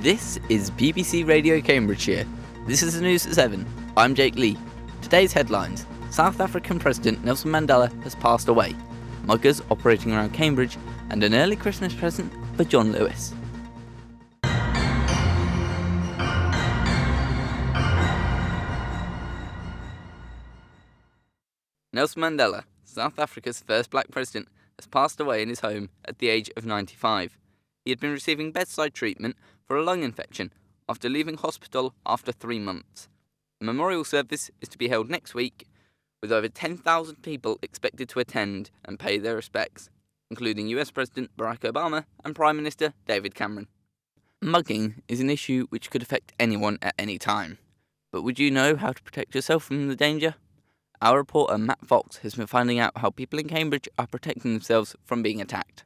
This is BBC Radio Cambridgeshire. This is the news at 7. I'm Jake Lee. Today's headlines. South African President Nelson Mandela has passed away. Muggers operating around Cambridge, and an early Christmas present for John Lewis. Nelson Mandela, South Africa's first black president, has passed away in his home at the age of 95. He had been receiving bedside treatment for a lung infection after leaving hospital after 3 months. A memorial service is to be held next week, with over 10,000 people expected to attend and pay their respects, including US President Barack Obama and Prime Minister David Cameron. Mugging is an issue which could affect anyone at any time. But would you know how to protect yourself from the danger? Our reporter Matt Fox has been finding out how people in Cambridge are protecting themselves from being attacked.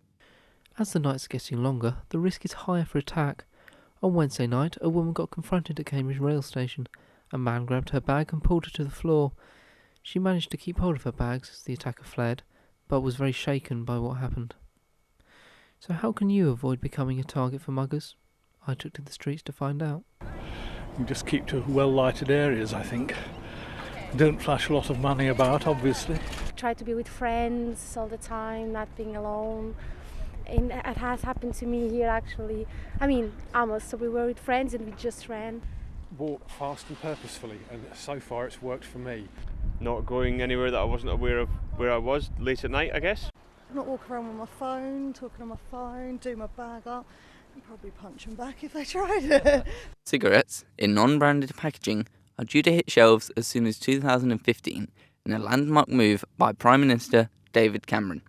As the nights are getting longer, the risk is higher for attack. On Wednesday night, a woman got confronted at Cambridge rail station. A man grabbed her bag and pulled her to the floor. She managed to keep hold of her bags as the attacker fled, but was very shaken by what happened. So how can you avoid becoming a target for muggers? I took to the streets to find out. You just keep to well-lighted areas, I think. Don't flash a lot of money about, obviously. Try to be with friends all the time, not being alone. And it has happened to me here, actually. Almost. So we were with friends and we just ran. Walk fast and purposefully, and so far it's worked for me. Not going anywhere that I wasn't aware of where I was late at night, I guess. Not walk around with my phone, talking on my phone, do my bag up, and probably punch them back if they tried it. Cigarettes, in non-branded packaging, are due to hit shelves as soon as 2015 in a landmark move by Prime Minister David Cameron.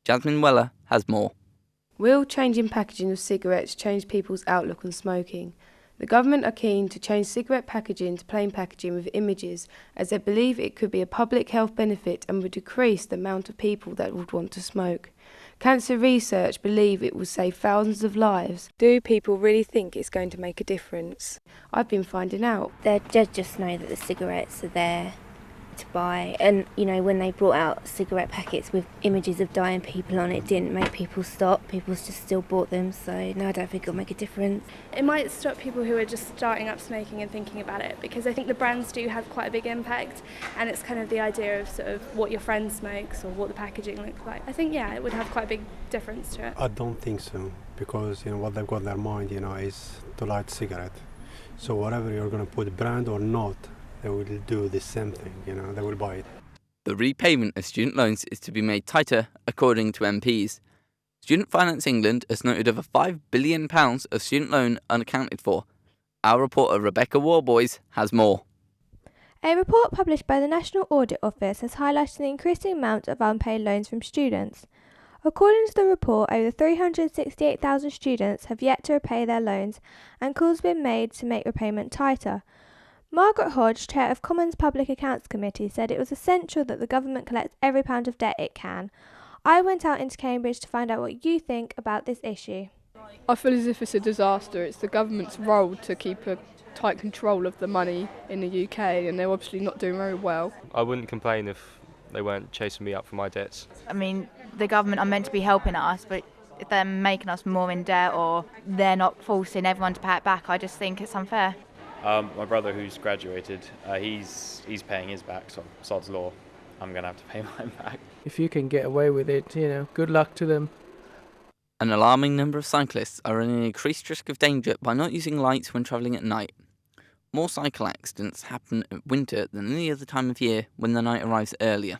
Jasmine Weller has more. Will changing packaging of cigarettes change people's outlook on smoking? The government are keen to change cigarette packaging to plain packaging with images, as they believe it could be a public health benefit and would decrease the amount of people that would want to smoke. Cancer research believe it will save thousands of lives. Do people really think it's going to make a difference? I've been finding out. They just know that the cigarettes are there to buy, and when they brought out cigarette packets with images of dying people on it, didn't make people stop. People just still bought them, so no, I don't think it'll make a difference. It might stop people who are just starting up smoking and thinking about it, because I think the brands do have quite a big impact, and it's kind of the idea of sort of what your friend smokes or what the packaging looks like. I think it would have quite a big difference to it. I don't think so, because what they've got in their mind is to light cigarette. So whatever you're going to put, brand or not, they will do the same thing, they will buy it. The repayment of student loans is to be made tighter, according to MPs. Student Finance England has noted over £5 billion of student loan unaccounted for. Our reporter Rebecca Warboys has more. A report published by the National Audit Office has highlighted the increasing amount of unpaid loans from students. According to the report, over 368,000 students have yet to repay their loans, and calls have been made to make repayment tighter. Margaret Hodge, chair of Commons Public Accounts Committee, said it was essential that the government collects every pound of debt it can. I went out into Cambridge to find out what you think about this issue. I feel as if it's a disaster. It's the government's role to keep a tight control of the money in the UK, and they're obviously not doing very well. I wouldn't complain if they weren't chasing me up for my debts. The government are meant to be helping us, but if they're making us more in debt or they're not forcing everyone to pay it back, I just think it's unfair. My brother, who's graduated, he's paying his back, so sod's law. I'm going to have to pay mine back. If you can get away with it, good luck to them. An alarming number of cyclists are at an increased risk of danger by not using lights when travelling at night. More cycle accidents happen at winter than any other time of year when the night arrives earlier.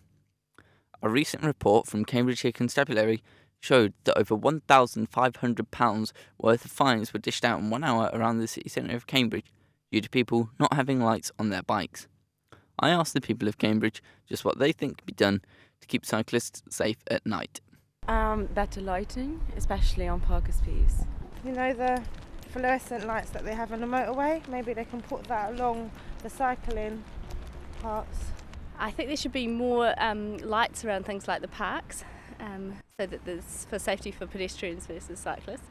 A recent report from Cambridgeshire Constabulary showed that over £1,500 worth of fines were dished out in 1 hour around the city centre of Cambridge due to people not having lights on their bikes. I asked the people of Cambridge just what they think could be done to keep cyclists safe at night. Better lighting, especially on Parker's Piece. The fluorescent lights that they have on the motorway, maybe they can put that along the cycling parts. I think there should be more lights around things like the parks, so that there's for safety for pedestrians versus cyclists,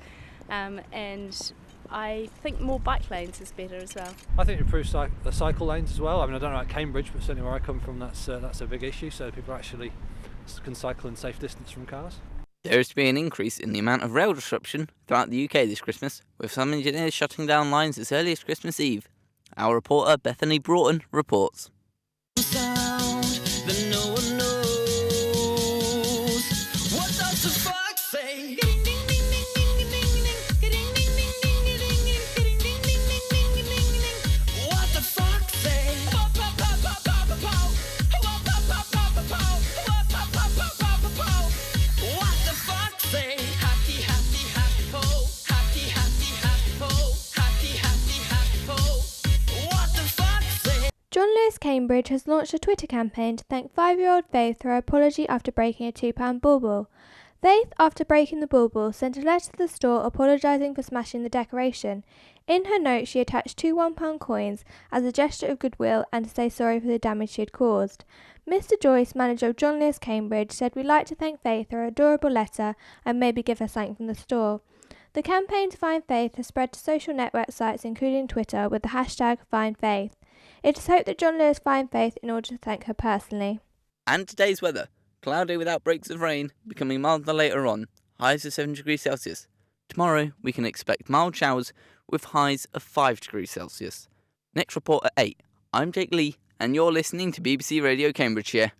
and I think more bike lanes is better as well. I think improve the cycle lanes as well. I don't know about Cambridge, but certainly where I come from, that's a big issue. So people actually can cycle in safe distance from cars. There is to be an increase in the amount of rail disruption throughout the UK this Christmas, with some engineers shutting down lines as early as Christmas Eve. Our reporter Bethany Broughton reports. John Lewis Cambridge has launched a Twitter campaign to thank 5-year-old Faith for her apology after breaking a £2 bauble. Faith, after breaking the bauble, sent a letter to the store apologising for smashing the decoration. In her note, she attached 2 £1 coins as a gesture of goodwill and to say sorry for the damage she had caused. Mr. Joyce, manager of John Lewis Cambridge, said we'd like to thank Faith for her adorable letter and maybe give her something from the store. The campaign to find Faith has spread to social network sites including Twitter with the hashtag #FindFaith. It is hoped that John Lewis find Faith in order to thank her personally. And today's weather. Cloudy with outbreaks of rain, becoming milder later on, highs of 7 degrees Celsius. Tomorrow we can expect mild showers with highs of 5 degrees Celsius. Next report at 8. I'm Jake Lee and you're listening to BBC Radio Cambridgeshire.